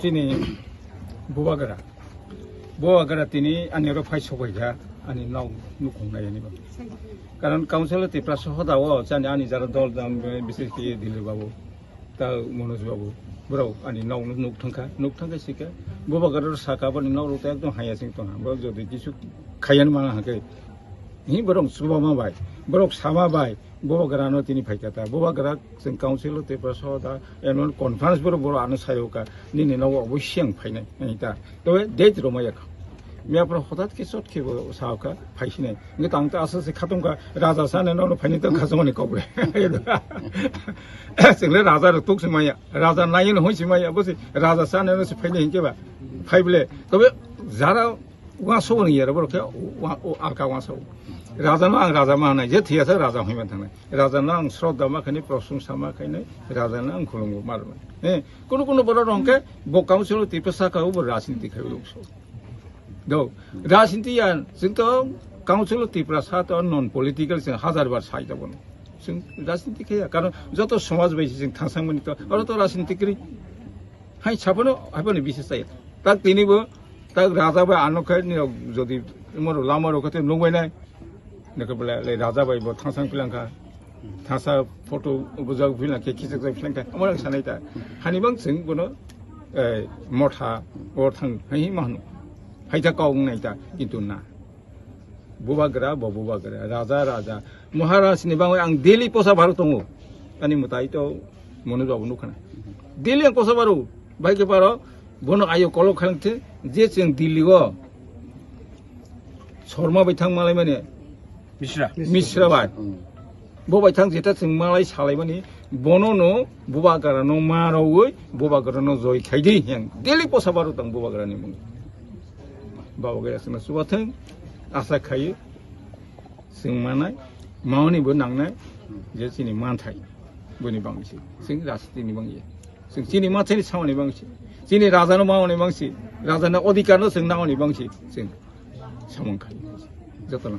tini buwagara tini ani ro phai sobaija ani nau nukong na yani ba karon council te pra sohoda o chani ani jara dol dam bises ki dile babu ta monos babu bro ani nau nuk thangka sika buwagara saka ba nau ro ta ekdom haya sing to na bro jodi kisu khayan ma ha ke ni borong subama bai borok sama bai buwagara no tini phaikata buwagara sing council te pra sohoda enon conference boro anu sayoka ni ni nawo obosyang phainai ta to date ro maya 미아프로 호닷 기껏 키고 사업가 파이시네. 이게 당때 아서서 카동가 라자 산에 너는 파니던 가성원이 거부래. 생래 라자를 독심마야. 라자 나이는 혼심마야. 무슨 라자 산에는 파이네 인게 봐. 파이블레. 그왜 자라 와 소원이 여러 그렇게 와 아까 와서 라자만 이제 뒤에서 라자 하면 되네. 라자는 스로다마 그니 프로승사마 그니 라자는 그런 거 말로. 예. 그러고는 뭐라는게 목감수로 뒤에서가 오버 라신디 가요. Do Rasintian Sinto Council Tiprasa non political sing Hazard bar side of one. Sing Rasintika, Karan Zoto Somas basis in Tansamanito, or to Rasintikri. Hai Chapono, I want to be said. Tak Tinibo, Tak Razaba, Anoka, Zodi, Lama Rocote, no way. Nakabla, Razaba, Tansan Pilanka, Tasa photo was a villain, Kis of Flanka, Among Sanita, Hannibal Sing, Morta, or Tang, Himano. 하이자 까웅나이다 인도나 부바그라 라자 모하라스니 방에 앙 델리 포사 바로 동우 아니 무타이토 모노자 우누카나 델리 앙 포사 바로 바이게 바로 보노 아요 콜로 칸테 제칭 딜리고 서마 바이탕 말레메네 미스라 바 보바이탕 제타 승말라이 살레바니 보노노 부바그라노 마로우이 부바그라노 조이 카이디 향 델리 포사 바로 당 부바그라니 몽 Bawa sing suwateng asa khayi sing manai mauni bo nangnai je chini manthai boni bangsi sing rasti ni bangi sing chini manthai ni sawni bangsi chini raja no mauni bangsi raja na odhikar no sing nauni bangsi sing samong khayi jotona